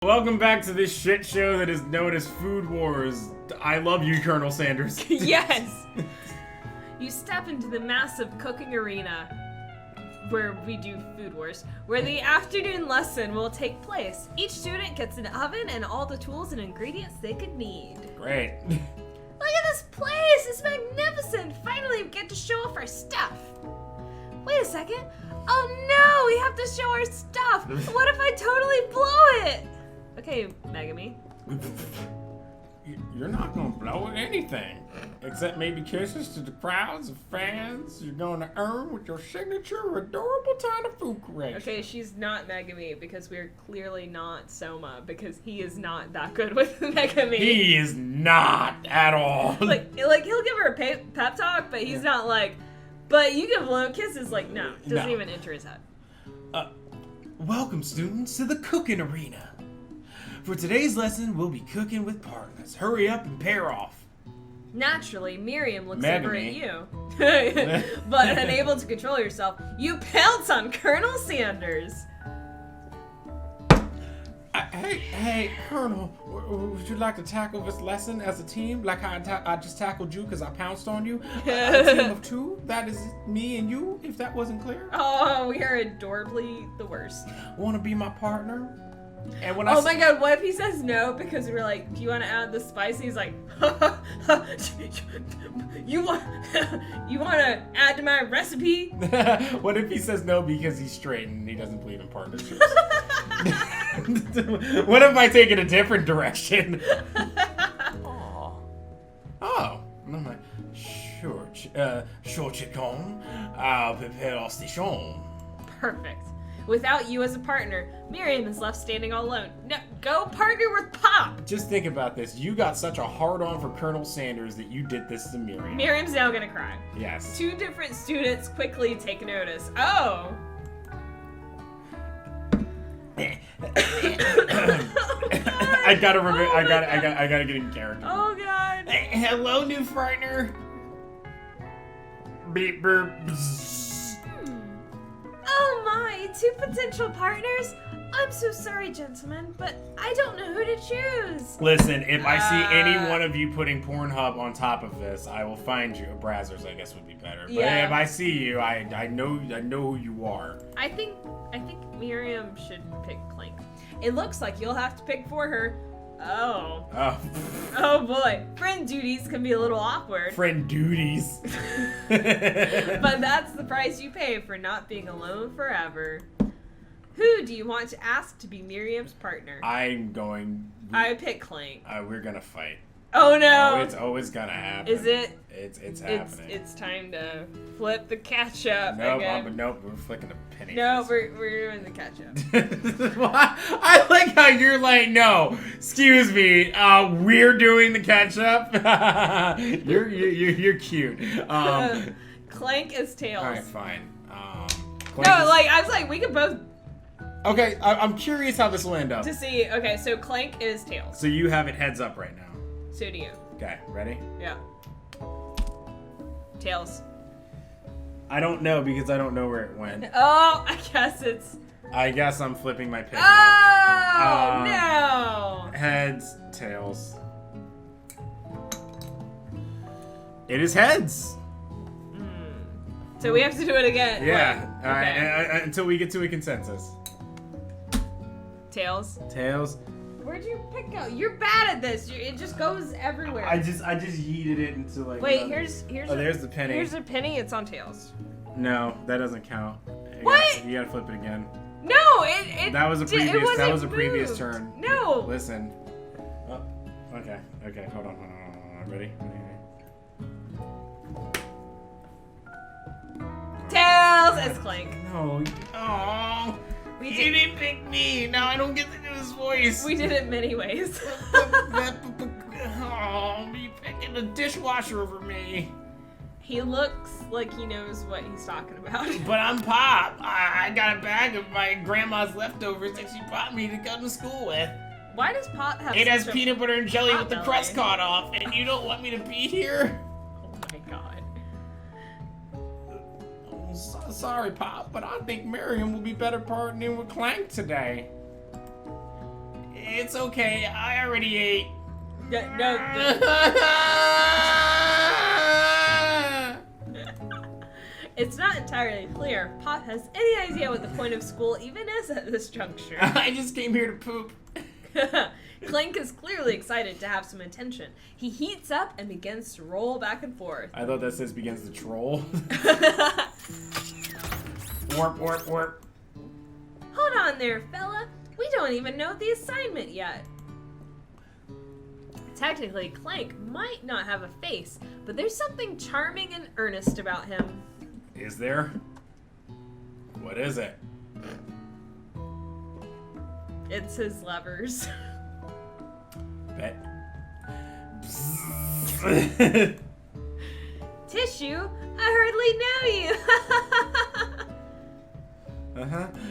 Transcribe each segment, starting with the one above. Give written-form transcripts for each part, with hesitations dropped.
Welcome back to this shit show that is known as Food Wars. I love you, Colonel Sanders. Yes! You step into the massive cooking arena where we do Food Wars, where the afternoon lesson will take place. Each student gets an oven and all the tools and ingredients they could need. Great. Look at this place! It's magnificent! Finally, we get to show off our stuff. Wait a second. Oh no, we have to show our stuff. What if I totally blow it? Okay, Megami. You're not gonna blow at anything. Except maybe kisses to the crowds of fans you're gonna earn with your signature adorable tiny food creation. Okay, she's not Megami because we're clearly not Soma because he is not that good with Megami. He is not at all. Like he'll give her a pep talk, but he's not like, but you give blow kisses, like, no. Doesn't even enter his head. Welcome, students, to the cooking arena. For today's lesson, we'll be cooking with partners. Hurry up and pair off. Naturally, Miriam looks Megami. over at you. But unable to control yourself, you pounce on Colonel Sanders. Hey, Colonel, would you like to tackle this lesson as a team? Like how I just tackled you because I pounced on you? A team of two? That is me and you, if that wasn't clear? Oh, we are adorably the worst. Want to be my partner? And when my god, what if he says no because we're like, do you want to add the spice? And he's like, you want to add to my recipe? What if he says no because he's straight and he doesn't believe in partnerships? What if I take it a different direction? Oh, no, sure, chicken. I'll prepare la station. Perfect. Without you as a partner, Miriam is left standing all alone. No, go partner with Pop! Just think about this. You got such a hard-on for Colonel Sanders that you did this to Miriam. Miriam's now gonna cry. Yes. Two different students quickly take notice. Oh! I gotta get in character. Oh god. Hello, new partner. Beep, burp. Oh my, two potential partners? I'm so sorry, gentlemen, but I don't know who to choose. Listen, if I see any one of you putting Pornhub on top of this, I will find you. Brazzers, I guess, would be better. But Yeah. if I see you, I know who you are. I think Miriam should pick Clank. It looks like you'll have to pick for her. Oh. Oh. Oh boy. Friend duties can be a little awkward. Friend duties. But that's the price you pay for not being alone forever. Who do you want to ask to be Miriam's partner? I pick Clank. We're gonna fight. Oh no! Oh, it's always gonna happen. Is it? It's happening. It's time to flip the catch-up again. Nope, we're flicking the penny. No, we're doing the catch-up. Well, I like how you're like, no, excuse me, we're doing the catch-up. you're cute. Clank is Tails. All right, fine. I was like, we could both. Okay, I'm curious how this will end up. To see, okay, so Clank is Tails. So you have it heads up right now. So do you. Okay, ready? Yeah. Tails. I don't know because I don't know where it went. Oh, I guess I'm flipping my pin. Oh, no! Heads, tails. It is heads. So we have to do it again. Yeah. Wait, All right. okay. Until we get to a consensus. Tails. Tails. Where'd you pick out? You're bad at this. It just goes everywhere. I just yeeted it into like. Wait, here's. Oh, there's the penny. Here's a penny. It's on Tails. No, that doesn't count. What? You gotta flip it again. No, it. That was a previous. That was a previous moved. turn. No. Listen. Oh, okay. Hold on. Ready? Tails. It's Clank. No. Oh. You didn't pick me. Now I don't get to do his voice. We did it many ways. Oh, you picking the dishwasher over me. He looks like he knows what he's talking about. But I'm Pop. I got a bag of my grandma's leftovers that she brought me to go to school with. Why does Pop have It has such a peanut butter and jelly with the potbelly? crust cut off, and you don't want me to be here? Oh my god. Sorry, Pop, but I think Miriam will be better partnering with Clank today. It's okay. I already ate. No. It's not entirely clear if Pop has any idea what the point of school even is at this juncture. I just came here to poop. Clink is clearly excited to have some attention. He heats up and begins to roll back and forth. I thought that says begins to troll. Warp. Hold on there, fella. We don't even know the assignment yet. Technically, Clank might not have a face, but there's something charming and earnest about him. Is there? What is it? It's his levers. Bet. Tissue, I hardly know you.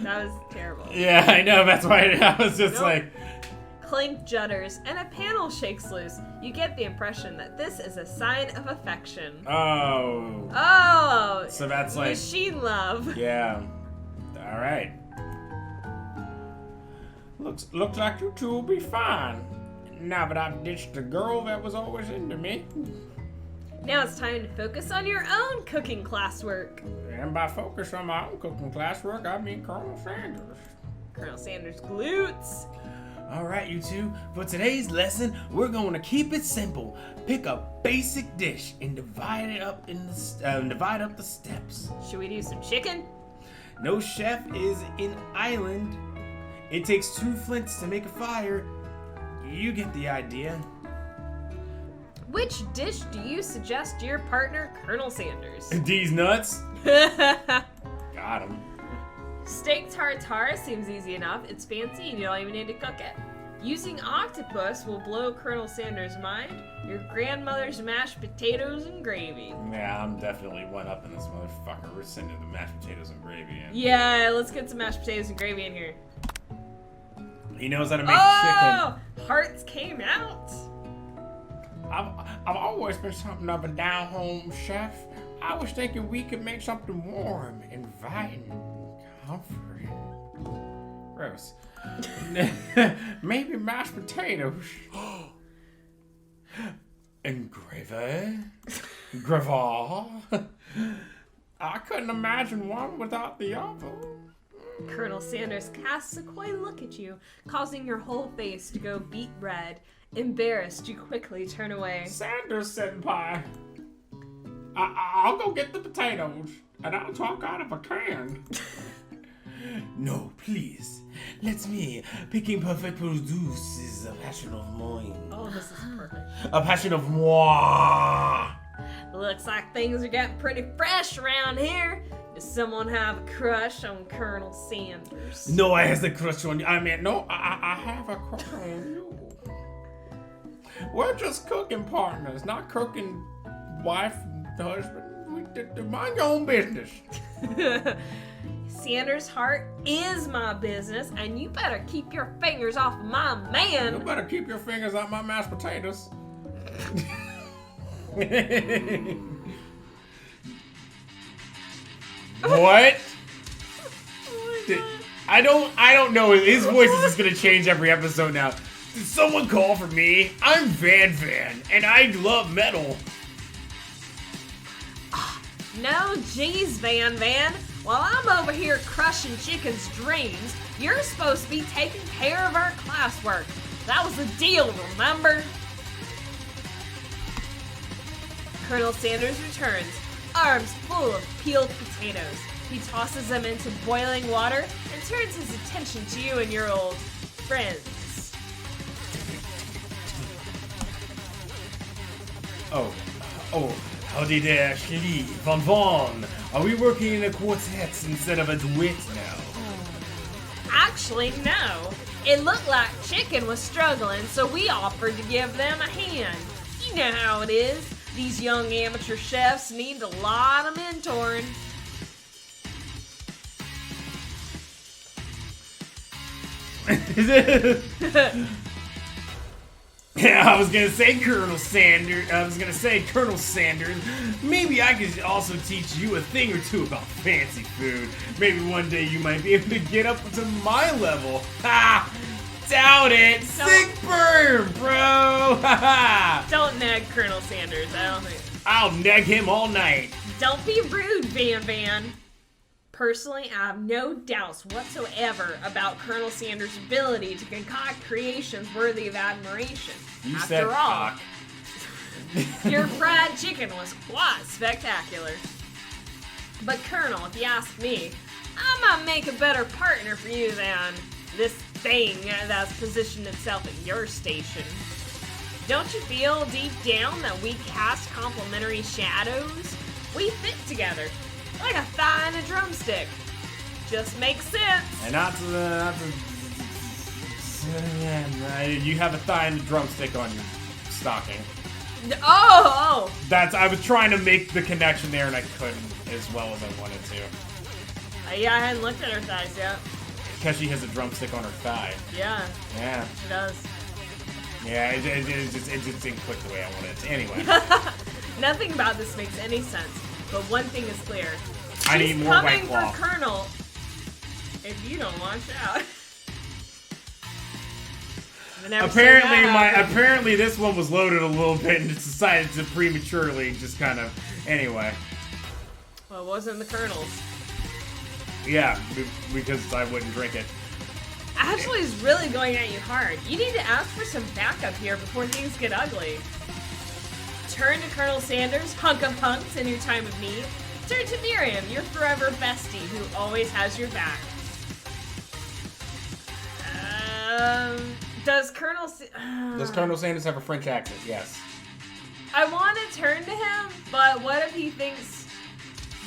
That was terrible. Yeah, I know. That's why I was just Nope. like... Clink judders, and a panel shakes loose. You get the impression that this is a sign of affection. Oh. Oh! So that's like... Machine love. Yeah. All right. Looks like you two will be fine. Now that I've ditched the girl that was always into me. Now it's time to focus on your own cooking classwork. And by focus on my own cooking classwork, I mean Colonel Sanders. Colonel Sanders' glutes. All right, you two. For today's lesson, we're going to keep it simple. Pick a basic dish and divide it up divide up the steps. Should we do some chicken? No chef is an island. It takes 2 flints to make a fire. You get the idea. Which dish do you suggest to your partner, Colonel Sanders? These nuts. Got him. Steak tartare seems easy enough. It's fancy and you don't even need to cook it. Using octopus will blow Colonel Sanders' mind. Your grandmother's mashed potatoes and gravy. Yeah, I'm definitely one-upping this motherfucker. We're sending the mashed potatoes and gravy in. Yeah, let's get some mashed potatoes and gravy in here. He knows how to make chicken. Hearts came out. I've always been something of a down-home chef. I was thinking we could make something warm, inviting, comforting. Gross. Maybe mashed potatoes. And gravy. Gravy. I couldn't imagine one without the other. Colonel Sanders casts a coy look at you, causing your whole face to go beet red. Embarrassed, you quickly turn away. Sanders senpai. I'll go get the potatoes, and I'll talk out of a can. No, please. Let me. Picking perfect produce is a passion of mine. Oh, this is perfect. A passion of moi. Looks like things are getting pretty fresh around here. Does someone have a crush on Colonel Sanders? No, I has a crush on you. I mean, no, I have a crush on you. We're just cooking partners, not cooking wife and husband. Mind your own business. Sanders' heart is my business, and you better keep your fingers off of my You man. better keep your fingers out my mashed potatoes. What? I don't know. His voice is just gonna change every episode now. Did someone call for me? I'm Van, and I love metal. No, geez, Van. While I'm over here crushing chicken's dreams, you're supposed to be taking care of our classwork. That was the deal, remember? Colonel Sanders returns, arms full of peeled potatoes. He tosses them into boiling water and turns his attention to you and your old friends. Oh, howdy there, Shitty. Von. Are we working in a quartet instead of a duet now? Actually, no. It looked like Chicken was struggling, so we offered to give them a hand. You know how it is. These young amateur chefs need a lot of mentoring. Yeah, I was gonna say Colonel Sanders. Maybe I could also teach you a thing or two about fancy food. Maybe one day you might be able to get up to my level. Ha! doubt it. Sick burn, bro. Don't nag Colonel Sanders. I don't think. I'll neg him all night. Don't be rude, Van Van. Personally, I have no doubts whatsoever about Colonel Sanders' ability to concoct creations worthy of admiration. You After said all, cock. your fried chicken was quite spectacular. But Colonel, if you ask me, I might make a better partner for you than this thing that's positioned itself at your station. Don't you feel deep down that we cast complementary shadows? We fit together, like a thigh and a drumstick. Just makes sense. And you have a thigh and a drumstick on your stocking. Oh! I was trying to make the connection there and I couldn't as well as I wanted to. Yeah, I hadn't looked at her thighs yet. Because she has a drumstick on her thigh. Yeah. Yeah. She does. Yeah, it just didn't click the way I wanted it to. Anyway. Nothing about this makes any sense, but one thing is clear. I need more White She's Claw. coming for Colonel if you don't watch out. Apparently this one was loaded a little bit and decided to prematurely just kind of... Anyway. Well, it wasn't the Colonel's. Yeah, because I wouldn't drink it. Ashley's really going at you hard. You need to ask for some backup here before things get ugly. Turn to Colonel Sanders, hunk of hunks in your time of need. Turn to Miriam, your forever bestie who always has your back. Does Colonel Sanders have a French accent? Yes. I want to turn to him, but what if he thinks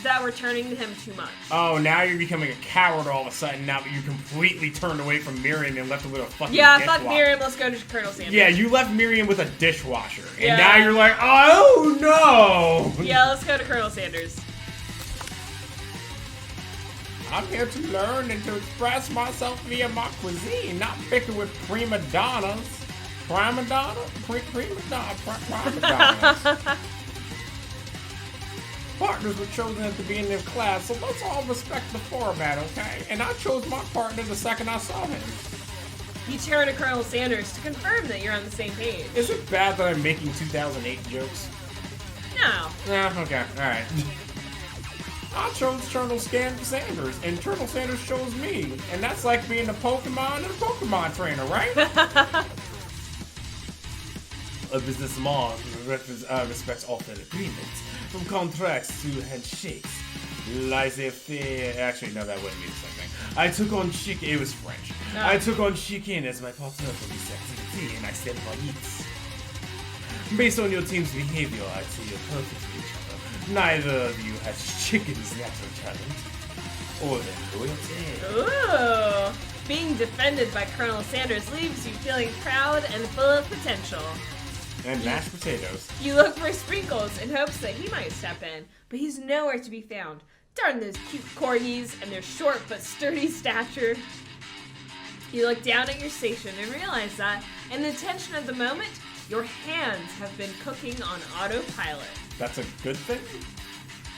that we're turning to him too much? Oh, now you're becoming a coward all of a sudden now that you completely turned away from Miriam and left her with a fucking fuck dishwasher. Miriam, let's go to Colonel Sanders. Yeah, you left Miriam with a dishwasher. And Yeah. now you're like, oh no! Yeah, let's go to Colonel Sanders. I'm here to learn and to express myself via my cuisine, not bicker with prima donnas. Prima donna? Prima donnas. Partners were chosen at the beginning of class, so let's all respect the format, okay? And I chose my partner the second I saw him. You turn to Colonel Sanders to confirm that you're on the same page. Is it bad that I'm making 2008 jokes? No. Yeah, okay, alright. I chose Colonel Sanders, and Colonel Sanders chose me. And that's like being a Pokemon and a Pokemon trainer, right? A businessman respects often agreements. From contracts to handshakes. Laissez-faire. Actually, no, that wouldn't be the same thing. I took on chicken. It was French. No. I took on chicken as my partner for this activity, and I said eats. Based on your team's behavior, I'd say you're perfect for each other. Neither of you has chicken's natural talent or their loyalty. Ooh. Being defended by Colonel Sanders leaves you feeling proud and full of potential. And mashed potatoes. You look for Sprinkles in hopes that he might step in, but he's nowhere to be found. Darn those cute corgis and their short but sturdy stature. You look down at your station and realize that, in the tension of the moment, your hands have been cooking on autopilot. That's a good thing?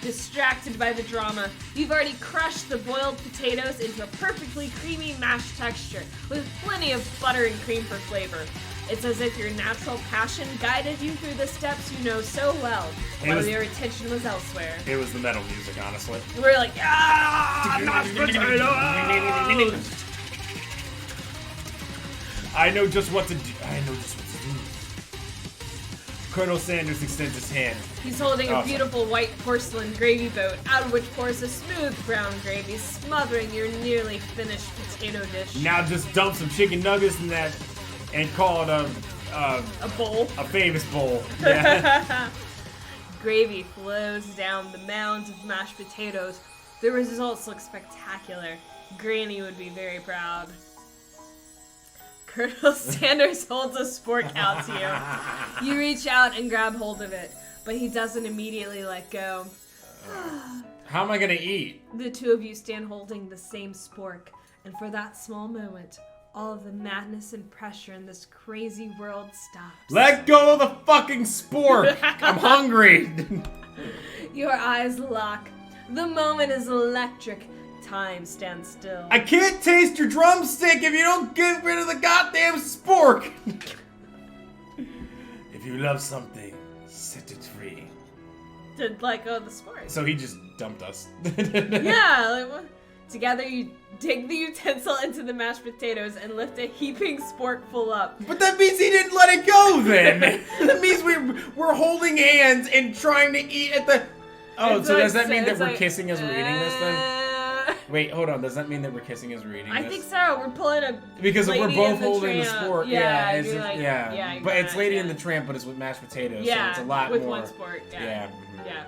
Distracted by the drama, you've already crushed the boiled potatoes into a perfectly creamy mashed texture with plenty of butter and cream for flavor. It's as if your natural passion guided you through the steps you know so well, while your attention was elsewhere. It was the metal music, honestly. You were like, ah, mashed potatoes! I know just what to do. Colonel Sanders extends his hand. He's holding a beautiful white porcelain gravy boat, out of which pours a smooth brown gravy, smothering your nearly finished potato dish. Now just dump some chicken nuggets in that and call it a bowl. A famous bowl. Yeah. Gravy flows down the mounds of mashed potatoes. The results look spectacular. Granny would be very proud. Colonel Sanders holds a spork out to you. You reach out and grab hold of it, but he doesn't immediately let go. How am I gonna eat? The two of you stand holding the same spork, and for that small moment, all of the madness and pressure in this crazy world stops. Let go of the fucking spork! I'm hungry! Your eyes lock. The moment is electric. Time stands still. I can't taste your drumstick if you don't get rid of the goddamn spork. If you love something, set it free. To let go of the sport. So he just dumped us. Yeah, like, what? Together you dig the utensil into the mashed potatoes and lift a heaping sporkful up. But that means he didn't let it go then. That means we're holding hands and trying to eat at the... Oh, so does that mean that we're kissing as we're eating this then? Wait, hold on. Does that mean that we're kissing as we're eating this? I think so. We're pulling a Because if we're Lady both in the holding the Tramp. spork, Yeah, it's you're just, like- yeah. yeah, you But got it's it, Lady yeah. in the Tramp, but it's with mashed potatoes, yeah, so it's a lot with more. one spork. Yeah. Yeah. Yeah.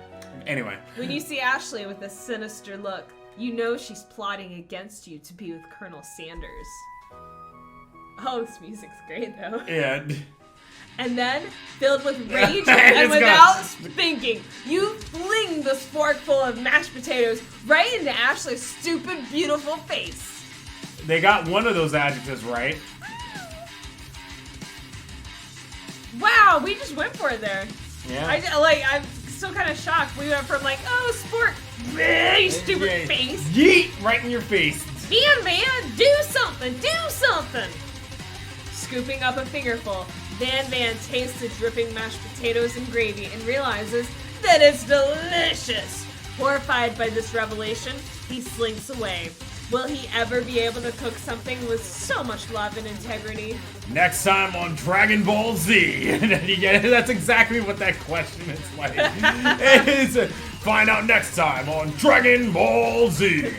Anyway. When you see Ashley with a sinister look, you know she's plotting against you to be with Colonel Sanders. Oh, this music's great though. Yeah. And then, filled with rage It's and gone. without thinking, you fling the sporkful of mashed potatoes right into Ashley's stupid, beautiful face. They got one of those adjectives right. Wow, we just went for it there. Yeah. I'm still kind of shocked. We went from like, oh, sport, you stupid Yeah. face. Yeet! Right in your face. Man, do something, do something. Scooping up a fingerful, Van tastes the dripping mashed potatoes and gravy and realizes that it's delicious. Horrified by this revelation, he slinks away. Will he ever be able to cook something with so much love and integrity? Next time on Dragon Ball Z. And then you get it. That's exactly what that question is like. Find out next time on Dragon Ball Z.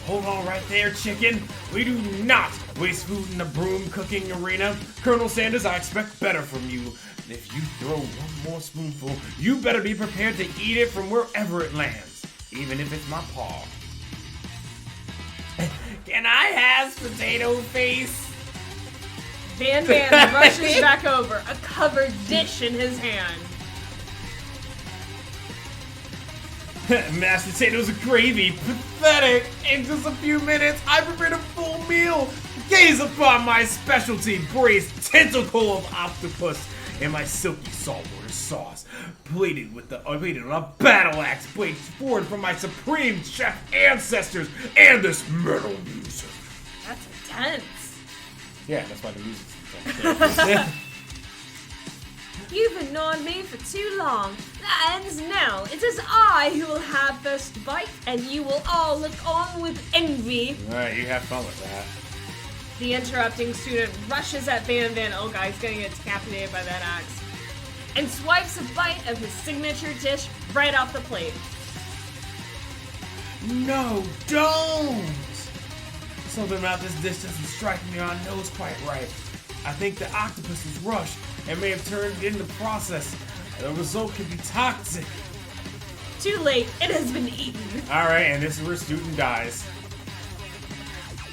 Hold on right there, chicken. We do not waste food in the broom cooking arena. Colonel Sanders, I expect better from you. And if you throw one more spoonful, you better be prepared to eat it from wherever it lands, even if it's my paw. Can I have potato face? Van rushes back over, a covered dish in his hand. Mashed potatoes and gravy, pathetic. In just a few minutes, I prepared a full meal. Gaze upon my specialty braised tentacle of octopus and my silky saltwater sauce, plated on a battle axe blade forged from my supreme chef ancestors and this metal music. That's intense. Yeah, that's why the music's You've ignored me for too long. That ends now. It is I who will have first bite, and you will all look on with envy. Alright, you have fun with that. The interrupting student rushes at Van. Oh god, he's gonna get decapitated by that axe. And swipes a bite of his signature dish right off the plate. No, don't! Something about this dish doesn't strike me on nose quite right. I think the octopus was rushed and may have turned in the process. The result could be toxic. Too late, it has been eaten. Alright, and this is where student dies.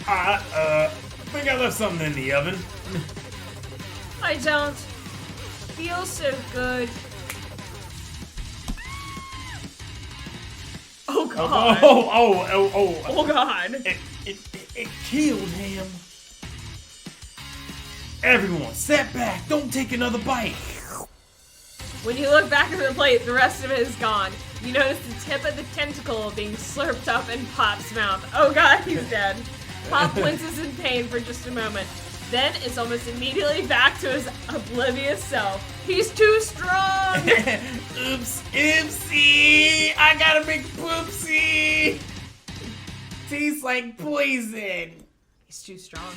I think I left something in the oven. I don't feel so good. Oh god. Oh god. It killed him. Everyone, step back. Don't take another bite. When you look back at the plate, the rest of it is gone. You notice the tip of the tentacle being slurped up in Pop's mouth. Oh god, he's dead. Pop winces in pain for just a moment. Then it's almost immediately back to his oblivious self. He's too strong! Oops, oopsie! I got a big poopsie! Tastes like poison. He's too strong.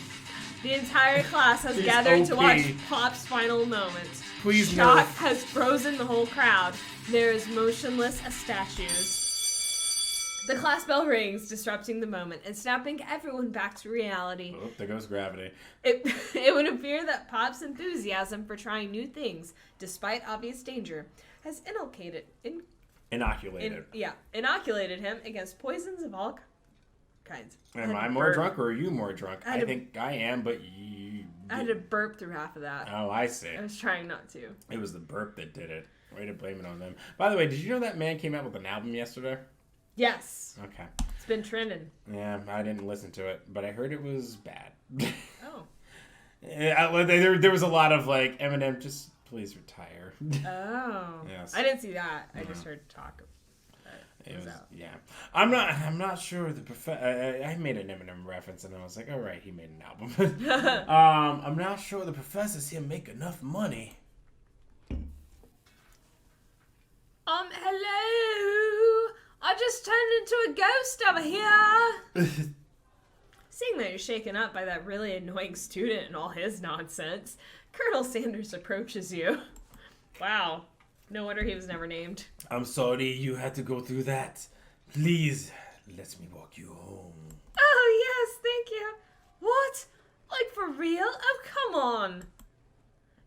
The entire class has He's gathered to OP. watch Pop's final moments. Please Shock nerf. has frozen the whole crowd. They're as motionless as statues. The class bell rings, disrupting the moment and snapping everyone back to reality. Oh, there goes gravity. It would appear that Pop's enthusiasm for trying new things, despite obvious danger, has inoculated him against poisons of all kinds. Am I more drunk or are you more drunk? I think I am, but you... I had to burp through half of that. Oh, I see. I was trying not to. It was the burp that did it. Way to blame it on them. By the way, did you know that man came out with an album yesterday? Yes. Okay. It's been trending. Yeah, I didn't listen to it, but I heard it was bad. Oh. There was a lot of like, Eminem, just please retire. Oh. Yes. I didn't see that. I just heard talk. Yeah, I'm not sure the I made an Eminem reference and I was like, all right, he made an album. I'm not sure the professors here make enough money. Hello. I just turned into a ghost over here. Seeing that you're shaken up by that really annoying student and all his nonsense, Colonel Sanders approaches you. Wow. No wonder he was never named. I'm sorry you had to go through that. Please, let me walk you home. Oh, yes, thank you. What? Like, for real? Oh, come on.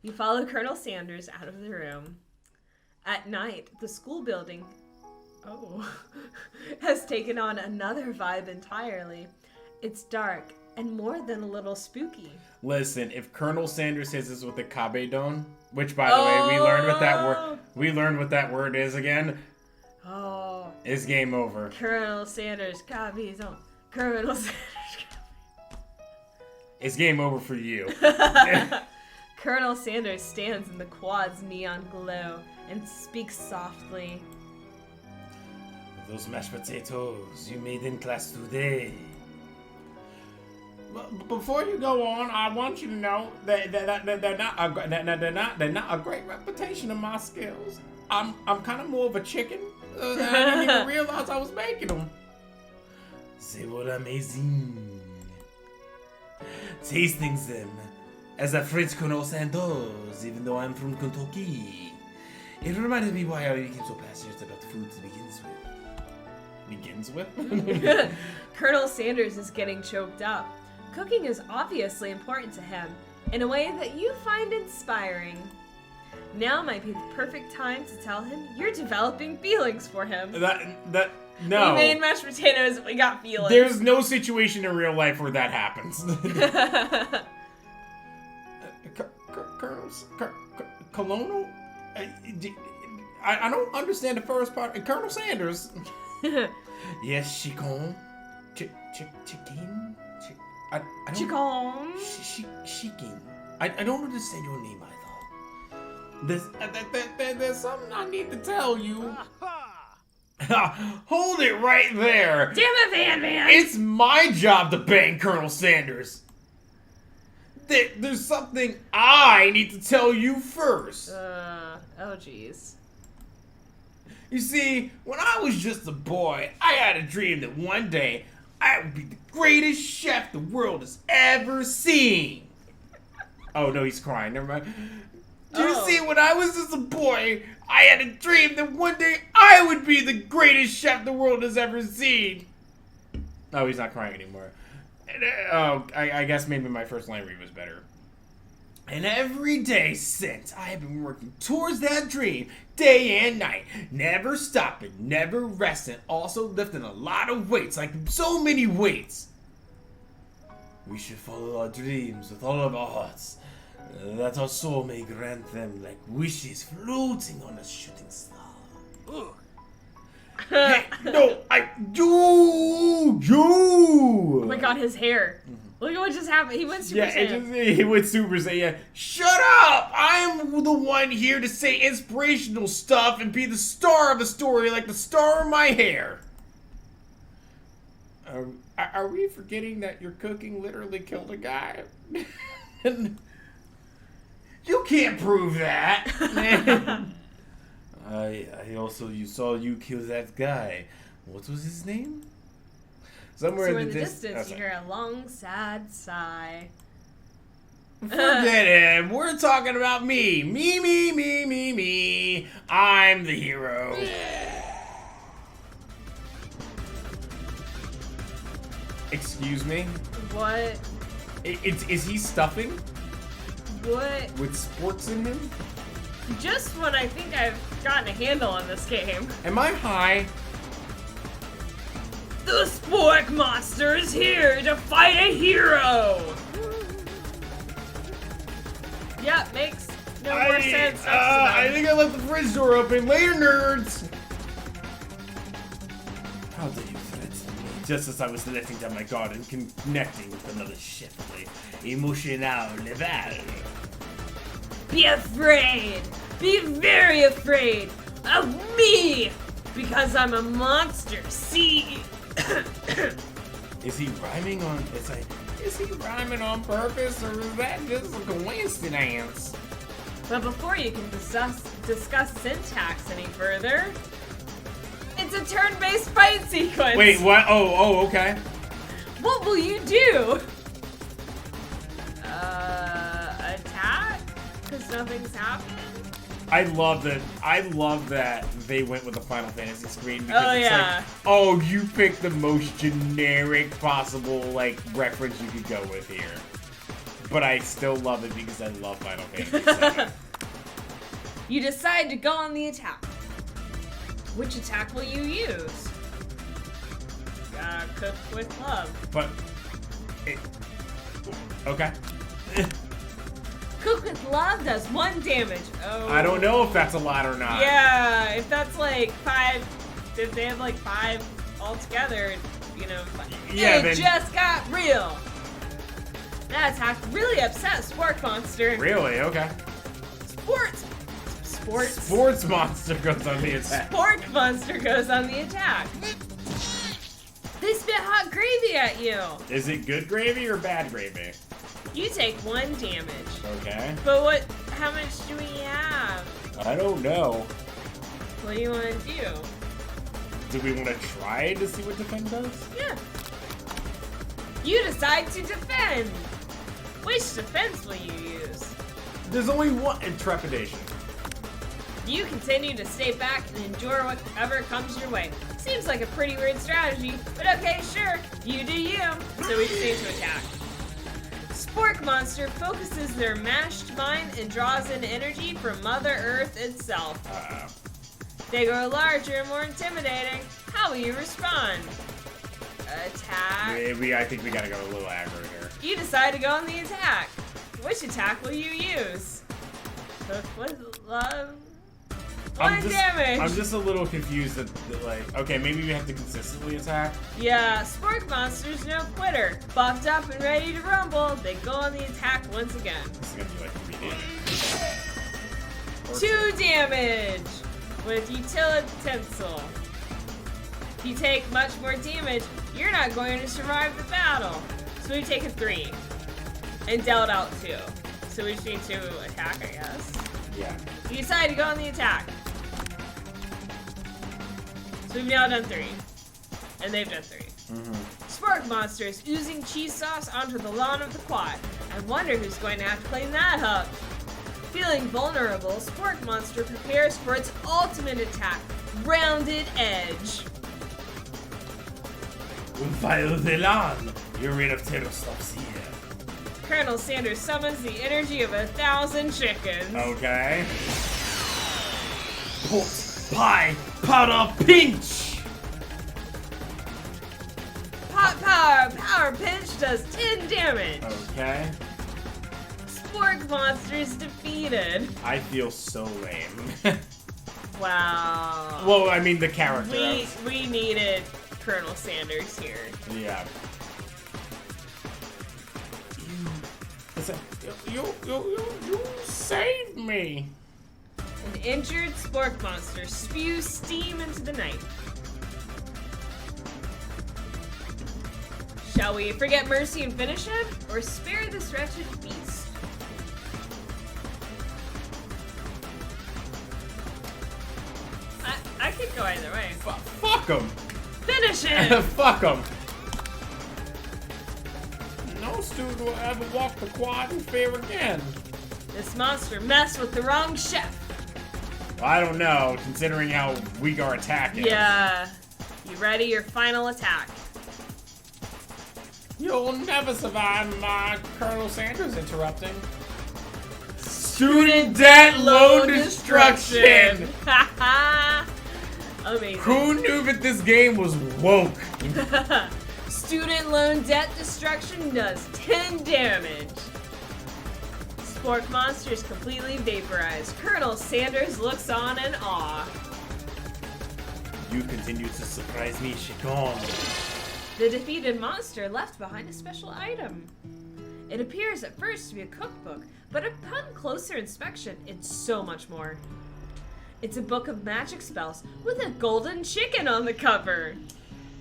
You follow Colonel Sanders out of the room. At night, the school building, has taken on another vibe entirely. It's dark and more than a little spooky. Listen, if Colonel Sanders says this with the cabedon, which by the way, we learned what that word is again. Oh. It's game over. Colonel Sanders cabedon. Colonel Sanders. It's game over for you. Colonel Sanders stands in the quad's neon glow and speaks softly. Those mashed potatoes you made in class today. Before you go on, I want you to know that they're not a great reputation of my skills. I'm kind of more of a chicken. I didn't even realize I was making them. They were amazing. Tasting them as a French Colonel Sanders, even though I'm from Kentucky. It reminded me why I became so passionate about food to begins with. Colonel Sanders is getting choked up. Cooking is obviously important to him in a way that you find inspiring. Now might be the perfect time to tell him you're developing feelings for him. No. We made mashed potatoes, we got feelings. There's no situation in real life where that happens. Colonel? I don't understand the first part. Colonel Sanders. Yes, chicken. Chicken? Chicken. I don't understand your name either. There's something I need to tell you. Hold it right there. Damn it, Van Van. It's my job to bang Colonel Sanders. There's something I need to tell you first. Oh jeez. You see, when I was just a boy, I had a dream that one day I would be the greatest chef the world has ever seen. Oh no, he's crying. Never mind. You see, when I was just a boy, I had a dream that one day I would be the greatest chef the world has ever seen. Oh, he's not crying anymore. I guess maybe my first line read was better. And every day since, I have been working towards that dream, day and night, never stopping, never resting, also lifting a lot of weights, like so many weights. We should follow our dreams with all of our hearts, that our soul may grant them like wishes floating on a shooting star. Hey, no, I do. Oh my god, his hair. Look at what just happened. He went Super Saiyan. He went Super Saiyan. Shut up! I'm the one here to say inspirational stuff and be the star of the story like the star of my hair. Are we forgetting that your cooking literally killed a guy? You can't prove that. I also saw you kill that guy. What was his name? Somewhere in the distance, you hear a long, sad sigh. Forget him. We're talking about me. Me. I'm the hero. Excuse me? What? Is he stuffing? What? With sports in him? Just when I think I've gotten a handle on this game. Am I high? The Spork Monster is here to fight a hero! Yep, makes no more sense. I think I left the fridge door open. Later, nerds! How dare you threaten me? Just as I was letting down my guard and connecting with another chevrolet emotional level. Be afraid! Be very afraid of me! Because I'm a monster. See? Is he rhyming on? It's like, is he rhyming on purpose, or is that just a coincidence? But before you can discuss syntax any further, it's a turn-based fight sequence. Wait, what? Oh, okay. What will you do? Attack? Because nothing's happened? I love that they went with the Final Fantasy screen because it's like, oh, you picked the most generic possible like reference you could go with here. But I still love it because I love Final Fantasy VII. You decide to go on the attack. Which attack will you use? Cook with love. But okay. Cook with love does 1 damage. Oh. I don't know if that's a lot or not. Yeah, if that's like 5, if they have like 5 altogether, you know, yeah, it just got real. That attack really upset Sport Monster. Really? Okay. Sports Monster goes on the attack. Sport Monster goes on the attack. They spit hot gravy at you. Is it good gravy or bad gravy? You take 1 damage. Okay. But how much do we have? I don't know. What do you want to do? Do we want to try to see what defend does? Yeah. You decide to defend. Which defense will you use? There's only one trepidation. You continue to stay back and endure whatever comes your way. Seems like a pretty weird strategy, but okay, sure. You do you. So we just need to attack. Spork Monster focuses their mashed mind and draws in energy from Mother Earth itself. They grow larger and more intimidating. How will you respond? Attack. I think we gotta go a little aggro here. You decide to go on the attack. Which attack will you use? Cook with love. 1 damage. I'm just a little confused that like, okay, maybe we have to consistently attack. Yeah, Spork Monster's no quitter. Buffed up and ready to rumble, they go on the attack once again. This is gonna be like 3 damage. 2 damage with utility. If you take much more damage, you're not going to survive the battle. So we take a 3 and dealt out 2. So we just need to attack, I guess. Yeah. You decide to go on the attack. So we've now done 3. And they've done 3. Spork Monster is oozing cheese sauce onto the lawn of the quad. I wonder who's going to have to clean that up. Feeling vulnerable, Spork Monster prepares for its ultimate attack, Rounded Edge. File the lawn. Your reign of terror stops here. Colonel Sanders summons the energy of 1,000 chickens. Okay. Pot, pie, powder, pinch! Pot Power Pinch does 10 damage. Okay. Spork Monster is defeated. I feel so lame. Wow. Well, I mean the character. We needed Colonel Sanders here. Yeah. You saved me. An injured Spork Monster spews steam into the night. Shall we forget mercy and finish him, or spare this wretched beast? I could go either way. Fuck him. Finish him! Fuck him. No student will ever walk the quad in fear again. This monster messed with the wrong chef. Well, I don't know, considering how weak our attack is. Yeah. You ready? Your final attack. You'll never survive my Colonel Sanders interrupting. Student debt loan destruction! Amazing. Who knew that this game was woke? Student loan debt destruction does 10 damage. Spork Monster is completely vaporized. Colonel Sanders looks on in awe. You continue to surprise me, Chicon. The defeated monster left behind a special item. It appears at first to be a cookbook, but upon closer inspection, it's so much more. It's a book of magic spells with a golden chicken on the cover.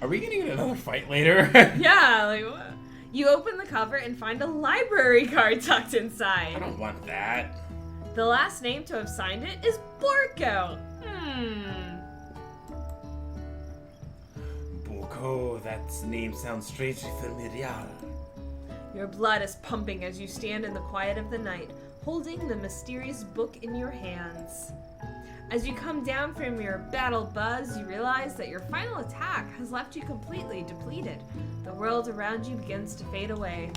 Are we getting in another fight later? Yeah, like what? You open the cover and find a library card tucked I inside. don't want that. The last name to have signed it is Borko. Boko, that name sounds strangely familiar. Your blood is pumping as you stand in the quiet of the night, holding the mysterious book in your hands. As you come down from your battle buzz, you realize that your final attack has left you completely depleted. The world around you begins to fade away.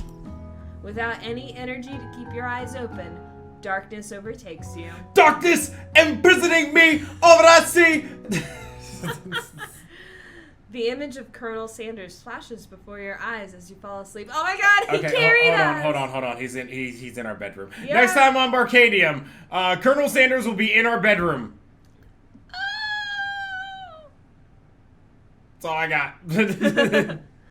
Without any energy to keep your eyes open, darkness overtakes you. Darkness imprisoning me, all that I see! The image of Colonel Sanders flashes before your eyes as you fall asleep. Oh my god, he Okay, carried us! hold on. He's in our bedroom. Yeah. Next time on Barcadium, Colonel Sanders will be in our bedroom. Oh! That's all I got.